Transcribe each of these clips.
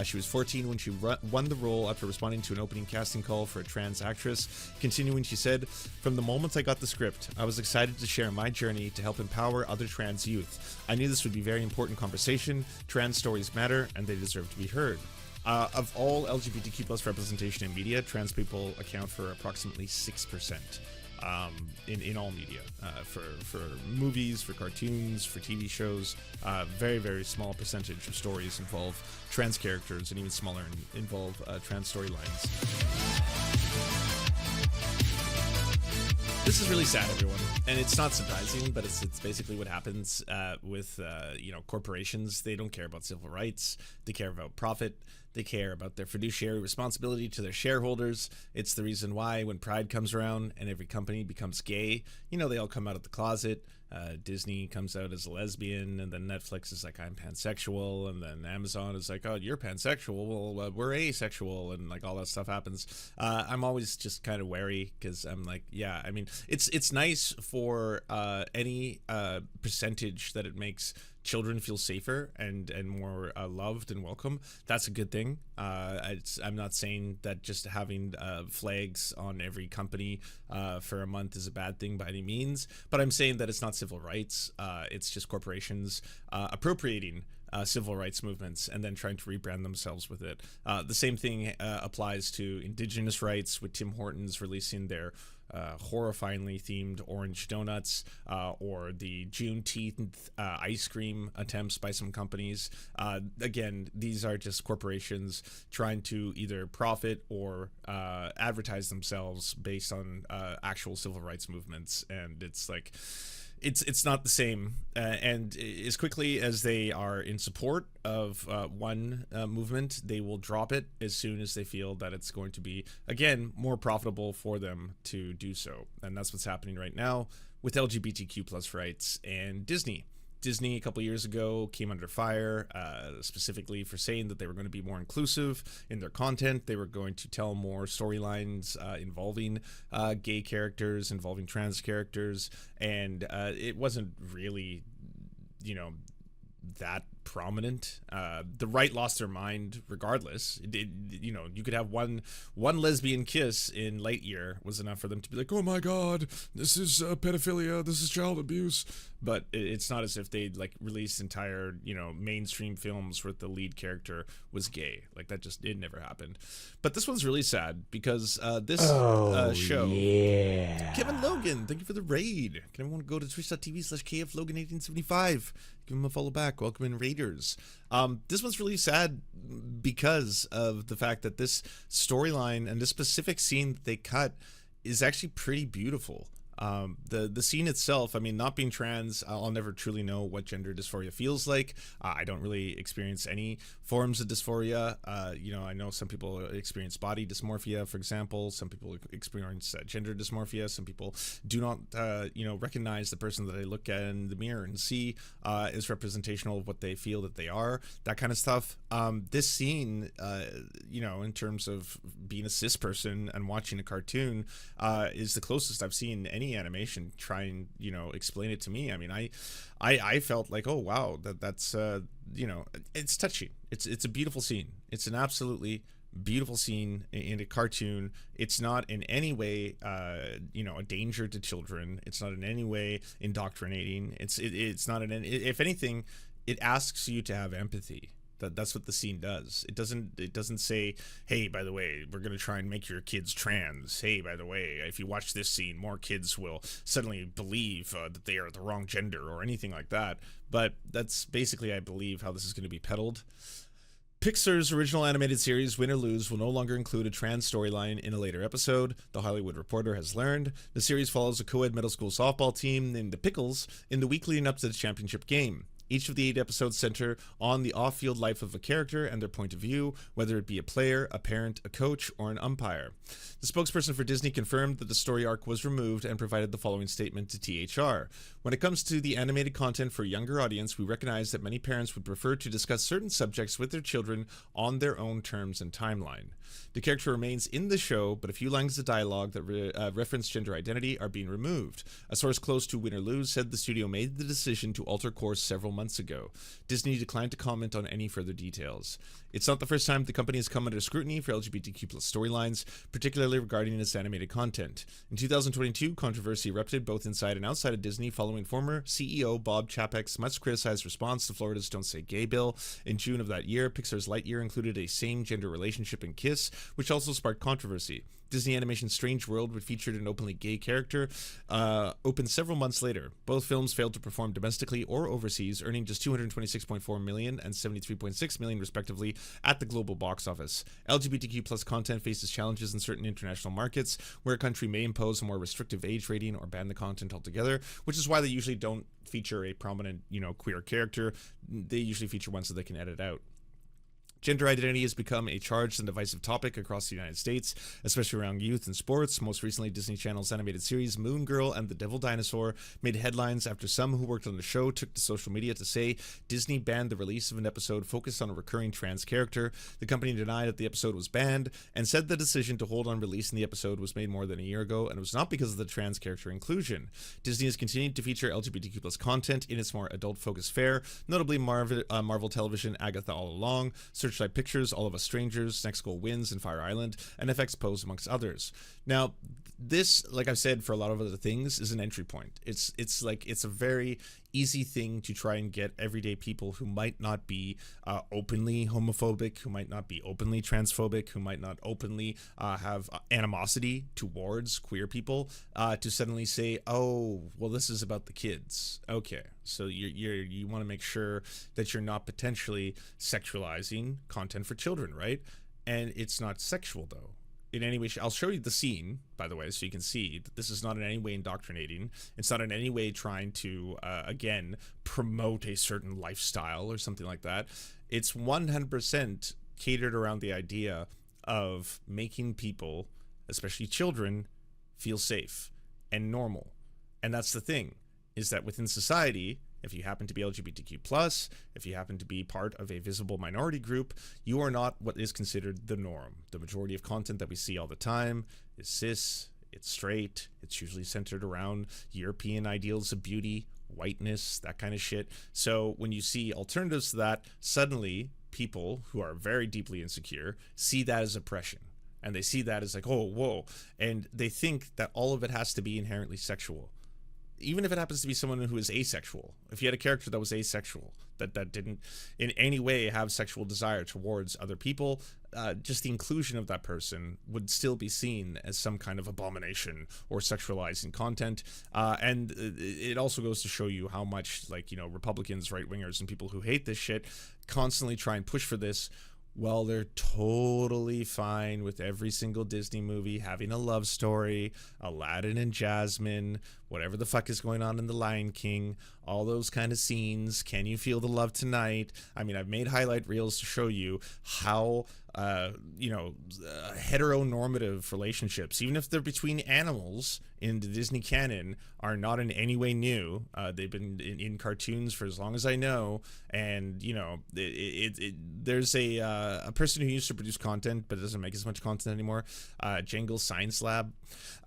She was 14 when she won the role after responding to an opening casting call for a trans actress. Continuing, she said, "From the moment I got the script, I was excited to share my journey to help empower other trans youth. I knew this would be a very important conversation. Trans stories matter, and they deserve to be heard." Of all LGBTQ plus representation in media, trans people account for approximately 6%. In all media, for movies, for cartoons, for TV shows. Very, very small percentage of stories involve trans characters, and even smaller involve trans storylines. This is really sad, everyone, and it's not surprising, but it's basically what happens with corporations. They don't care about civil rights. They care about profit. They care about their fiduciary responsibility to their shareholders. It's the reason why when Pride comes around and every company becomes gay, they all come out of the closet. Disney comes out as a lesbian, and then Netflix is like, I'm pansexual, and then Amazon is like, oh, you're pansexual, well, we're asexual, and like all that stuff happens. I'm always just kind of wary, because I'm like, yeah, I mean, it's nice for any percentage that it makes children feel safer and more loved and welcome. That's a good thing. I'm not saying that just having flags on every company for a month is a bad thing by any means, but I'm saying that it's not civil rights. It's just corporations appropriating civil rights movements and then trying to rebrand themselves with it. The same thing applies to Indigenous rights, with Tim Hortons releasing their horrifyingly themed orange donuts, or the Juneteenth ice cream attempts by some companies. Again, these are just corporations trying to either profit or advertise themselves based on actual civil rights movements, and it's like, it's not the same. And as quickly as they are in support of one movement, they will drop it as soon as they feel that it's going to be, again, more profitable for them to do so. And that's what's happening right now with LGBTQ plus rights and Disney. Disney a couple years ago came under fire, specifically for saying that they were going to be more inclusive in their content. They were going to tell more storylines involving gay characters, involving trans characters, and it wasn't really, that prominent. The right lost their mind regardless. You could have one lesbian kiss in Lightyear was enough for them to be like, oh my god, this is pedophilia, this is child abuse. But it's not as if they'd like released entire mainstream films where the lead character was gay. Like that it never happened. But this one's really sad because this show, Kevin Logan, thank you for the raid. Can everyone go to twitch.tv/KFLogan1875? Give him a follow back. Welcome in, Raiders. This one's really sad because of the fact that this storyline and this specific scene that they cut is actually pretty beautiful. The scene itself, I mean, not being trans, I'll never truly know what gender dysphoria feels like. I don't really experience any forms of dysphoria. I know some people experience body dysmorphia, for example. Some people experience gender dysmorphia. Some people do not, recognize the person that they look at in the mirror and see is representational of what they feel that they are, that kind of stuff. This scene, in terms of being a cis person and watching a cartoon, is the closest I've seen any animation try and explain it to me. I mean, I felt like, oh wow, that's it's touching. It's a beautiful scene. It's an absolutely beautiful scene in a cartoon. It's not in any way a danger to children. It's not in any way indoctrinating. It's not if anything, it asks you to have empathy. That's what the scene does. It doesn't say, hey, by the way, we're going to try and make your kids trans. Hey, by the way, if you watch this scene, more kids will suddenly believe that they are the wrong gender or anything like that. But that's basically, I believe, how this is going to be peddled. Pixar's original animated series, Win or Lose, will no longer include a trans storyline in a later episode, The Hollywood Reporter has learned. The series follows a co-ed middle school softball team named the Pickles in the week leading up to the championship game. Each of the 8 episodes center on the off-field life of a character and their point of view, whether it be a player, a parent, a coach, or an umpire. The spokesperson for Disney confirmed that the story arc was removed and provided the following statement to THR. When it comes to the animated content for a younger audience, we recognize that many parents would prefer to discuss certain subjects with their children on their own terms and timeline. The character remains in the show, but a few lines of dialogue that reference gender identity are being removed. A source close to Win or Lose said the studio made the decision to alter course several several months ago. Disney declined to comment on any further details. It's not the first time the company has come under scrutiny for LGBTQ plus storylines, particularly regarding its animated content. In 2022, controversy erupted both inside and outside of Disney following former CEO Bob Chapek's much criticized response to Florida's Don't Say Gay bill. In June of that year, Pixar's Lightyear included a same-gender relationship and kiss, which also sparked controversy. Disney Animation's Strange World, which featured an openly gay character, opened several months later. Both films failed to perform domestically or overseas, earning just $226.4 million and $73.6 million respectively at the global box office. LGBTQ plus content faces challenges in certain international markets, where a country may impose a more restrictive age rating or ban the content altogether, which is why they usually don't feature a prominent, queer character. They usually feature ones that they can edit out. Gender identity has become a charged and divisive topic across the United States, especially around youth and sports. Most recently, Disney Channel's animated series Moon Girl and the Devil Dinosaur made headlines after some who worked on the show took to social media to say Disney banned the release of an episode focused on a recurring trans character. The company denied that the episode was banned and said the decision to hold on releasing the episode was made more than a year ago, and it was not because of the trans character inclusion. Disney has continued to feature LGBTQ plus content in its more adult-focused fare, notably Marvel Television Agatha All Along, Searchlight Pictures, All of Us Strangers, Next Goal Wins, and Fire Island, and FX Pose, amongst others. Now, this, like I've said for a lot of other things, is an entry point. It's a very easy thing to try and get everyday people who might not be openly homophobic, who might not be openly transphobic, who might not openly have animosity towards queer people, to suddenly say, oh, well, this is about the kids. Okay, so you want to make sure that you're not potentially sexualizing content for children, right? And it's not sexual, though. In any way, I'll show you the scene, by the way, so you can see that this is not in any way indoctrinating. It's not in any way trying to, again, promote a certain lifestyle or something like that. It's 100% catered around the idea of making people, especially children, feel safe and normal. And that's the thing, is that within society, if you happen to be LGBTQ+, if you happen to be part of a visible minority group, you are not what is considered the norm. The majority of content that we see all the time is cis, it's straight, it's usually centered around European ideals of beauty, whiteness, that kind of shit. So when you see alternatives to that, suddenly people who are very deeply insecure see that as oppression. And they see that as like, oh, whoa. And they think that all of it has to be inherently sexual. Even if it happens to be someone who is asexual. If you had a character that was asexual, that didn't in any way have sexual desire towards other people, just the inclusion of that person would still be seen as some kind of abomination or sexualizing content. And it also goes to show you how much, Republicans, right-wingers, and people who hate this shit constantly try and push for this. Well, they're totally fine with every single Disney movie having a love story, Aladdin and Jasmine, whatever the fuck is going on in The Lion King, all those kind of scenes. Can you feel the love tonight? I mean, I've made highlight reels to show you how, heteronormative relationships, even if they're between animals in the Disney canon, are not in any way new. They've been in cartoons for as long as I know. And, there's a person who used to produce content, but doesn't make as much content anymore, Jangle Science Lab.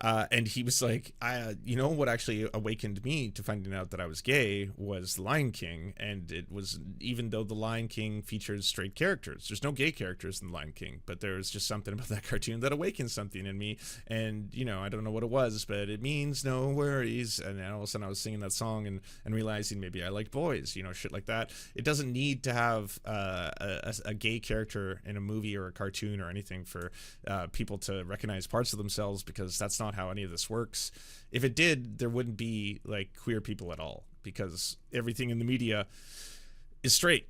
And he was like, what actually awakened me to finding out that I was gay was The Lion King. And it was, even though The Lion King features straight characters, there's no gay characters in The Lion King, but there was just something about that cartoon that awakened something in me. And, I don't know what it was, but it means no worries. And then all of a sudden I was singing that song and realizing maybe I like boys, shit like that. It doesn't need to have a gay character in a movie or a cartoon or anything for people to recognize parts of themselves, because that's not how any of this works. If it did, there wouldn't be queer people at all, because everything in the media is straight.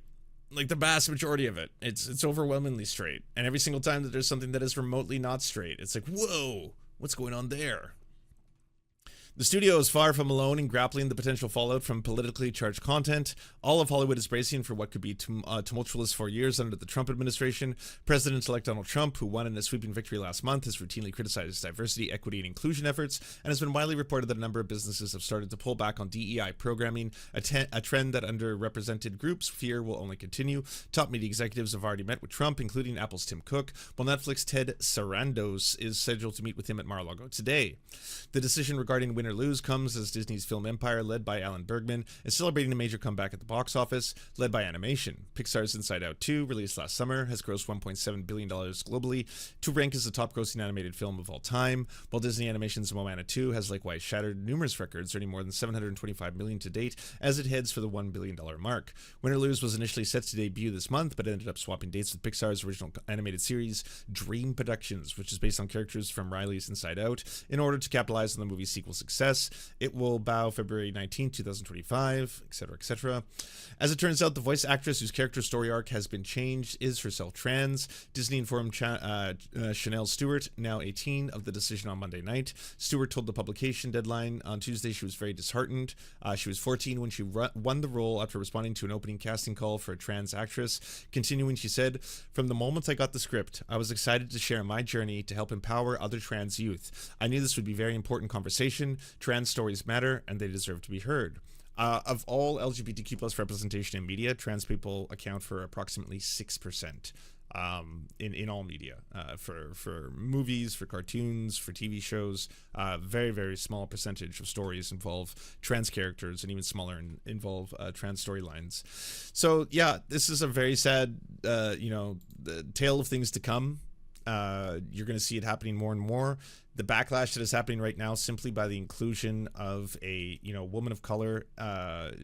Like the vast majority of it, it's overwhelmingly straight. And every single time that there's something that is remotely not straight, it's like, whoa, what's going on there? The studio is far from alone in grappling the potential fallout from politically charged content. All of Hollywood is bracing for what could be tumultuous 4 years under the Trump administration. President-elect Donald Trump, who won in a sweeping victory last month, has routinely criticized diversity, equity, and inclusion efforts, and has been widely reported that a number of businesses have started to pull back on DEI programming, a trend that underrepresented groups fear will only continue. Top media executives have already met with Trump, including Apple's Tim Cook, while Netflix' Ted Sarandos is scheduled to meet with him at Mar-a-Lago today. The decision regarding Win or Lose comes as Disney's film empire, led by Alan Bergman, is celebrating a major comeback at the box office, led by animation. Pixar's Inside Out 2, released last summer, has grossed $1.7 billion globally to rank as the top-grossing animated film of all time, while Disney Animation's Moana 2 has likewise shattered numerous records, earning more than $725 million to date as it heads for the $1 billion mark. Win or Lose was initially set to debut this month, but ended up swapping dates with Pixar's original animated series, Dream Productions, which is based on characters from Riley's Inside Out, in order to capitalize on the movie's sequel success. It will bow February 19, 2025, etc., etc. As it turns out, the voice actress whose character story arc has been changed is herself trans. Disney informed Chanel Stewart, now 18, of the decision on Monday night. Stewart told the publication deadline on Tuesday she was very disheartened. She was 14 when she won the role after responding to an opening casting call for a trans actress. Continuing, she said, "From the moment I got the script, I was excited to share my journey to help empower other trans youth. I knew this would be a very important conversation. Trans stories matter, and they deserve to be heard." Of all LGBTQ plus representation in media, trans people account for approximately 6%. In all media, for movies, for cartoons, for TV shows. Very, very small percentage of stories involve trans characters, and even smaller involve trans storylines. So yeah, this is a very sad, the tale of things to come. You're going to see it happening more and more. The backlash that is happening right now, simply by the inclusion of a woman of color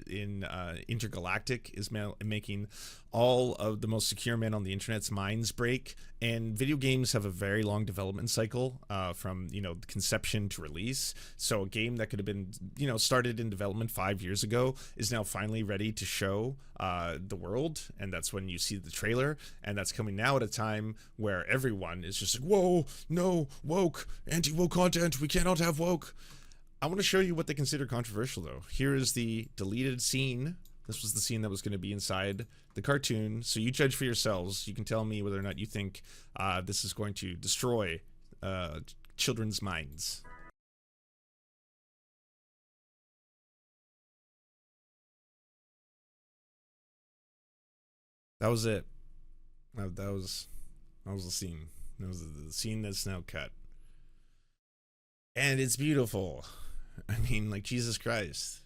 in Intergalactic, is making all of the most secure men on the internet's minds break. And video games have a very long development cycle, from conception to release. So a game that could have been started in development 5 years ago is now finally ready to show the world, and that's when you see the trailer. And that's coming now at a time where everyone is just like, whoa, no, woke, anti-woke content, we cannot have woke. I want to show you what they consider controversial, though. Here is the deleted scene. This was the scene that was going to be inside the cartoon, so you judge for yourselves. You can tell me whether or not you think this is going to destroy children's minds. That was it. That was the scene. That was the scene that's now cut. And it's beautiful. I mean, like, Jesus Christ.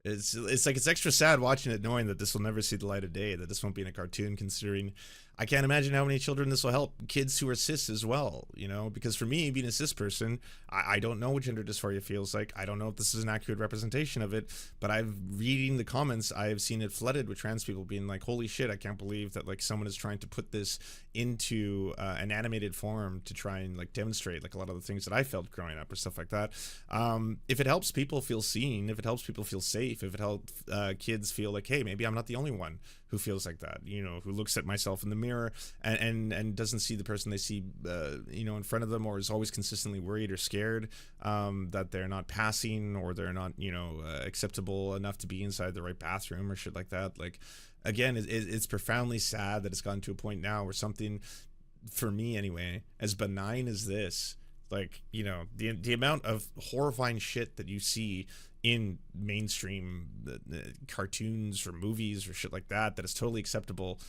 It's like, it's extra sad watching it, knowing that this will never see the light of day, that this won't be in a cartoon, considering I can't imagine how many children this will help. Kids who are cis as well, because for me, being a cis person, I don't know what gender dysphoria feels like. I don't know if this is an accurate representation of it, but reading the comments, I have seen it flooded with trans people being like, holy shit, I can't believe that like someone is trying to put this into an animated form to try and like demonstrate like a lot of the things that I felt growing up or stuff like that. If it helps people feel seen, if it helps people feel safe, if it helps kids feel like, hey, maybe I'm not the only one who feels like that, who looks at myself in the mirror and doesn't see the person they see, in front of them, or is always consistently worried or scared that they're not passing, or they're not, acceptable enough to be inside the right bathroom or shit like that. Like, again, it's profoundly sad that it's gotten to a point now where something, for me anyway, as benign as this, like, the amount of horrifying shit that you see in mainstream cartoons or movies or shit like that, that is totally acceptable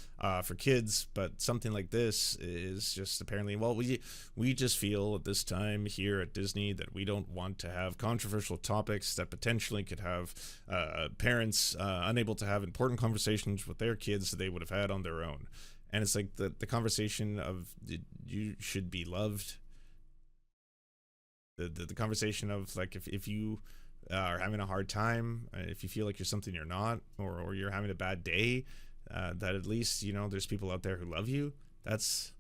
for kids, but something like this is just apparently, well, we just feel at this time here at Disney that we don't want to have controversial topics that potentially could have parents unable to have important conversations with their kids that they would have had on their own. And it's like the conversation of you should be loved, the conversation of like, if you are having a hard time, if you feel like you're something you're not, or you're having a bad day, that at least there's people out there who love you. That's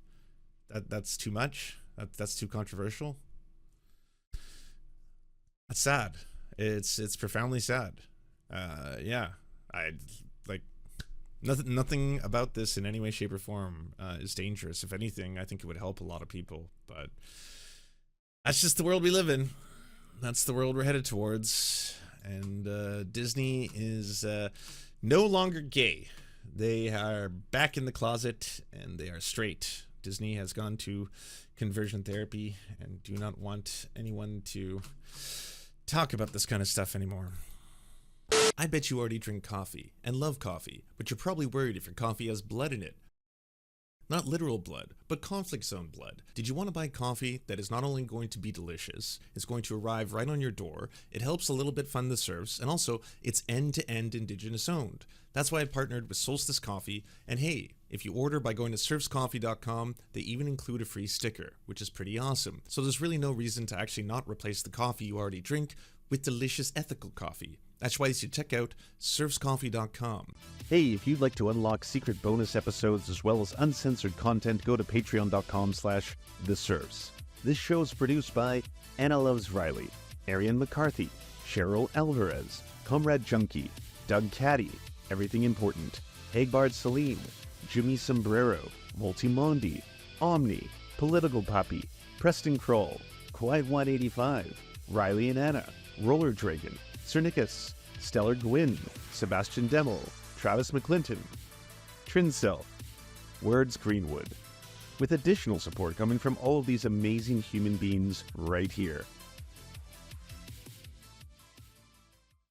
too much. That's too controversial. That's sad. It's profoundly sad. Yeah, I like nothing about this in any way, shape, or form is dangerous. If anything, I think it would help a lot of people, but that's just the world we live in. That's the world we're headed towards. And Disney is no longer gay. They are back in the closet, and they are straight. Disney has gone to conversion therapy and do not want anyone to talk about this kind of stuff anymore. I bet you already drink coffee and love coffee, but you're probably worried if your coffee has blood in it. Not literal blood, but conflict zone blood. Did you want to buy coffee that is not only going to be delicious, it's going to arrive right on your door, it helps a little bit fund the serfs, and also it's end-to-end indigenous owned. That's why I partnered with Solstice Coffee, and hey, if you order by going to serfscoffee.com, they even include a free sticker, which is pretty awesome. So there's really no reason to actually not replace the coffee you already drink with delicious ethical coffee. That's why you should check out serfscoffee.com. Hey, if you'd like to unlock secret bonus episodes as well as uncensored content, go to patreon.com/theserfs. This show is produced by Anna Loves Riley, Arian McCarthy, Cheryl Alvarez, Comrade Junkie, Doug Caddy, Everything Important, Hagbard Celine, Jimmy Sombrero, Voltimondi, Omni, Political Puppy, Preston Kroll, Quiet 185, Riley and Anna, Roller Dragon, Cernicus, Stellar Gwyn, Sebastian Demel, Travis McClinton, Trincel, Words Greenwood, with additional support coming from all of these amazing human beings right here.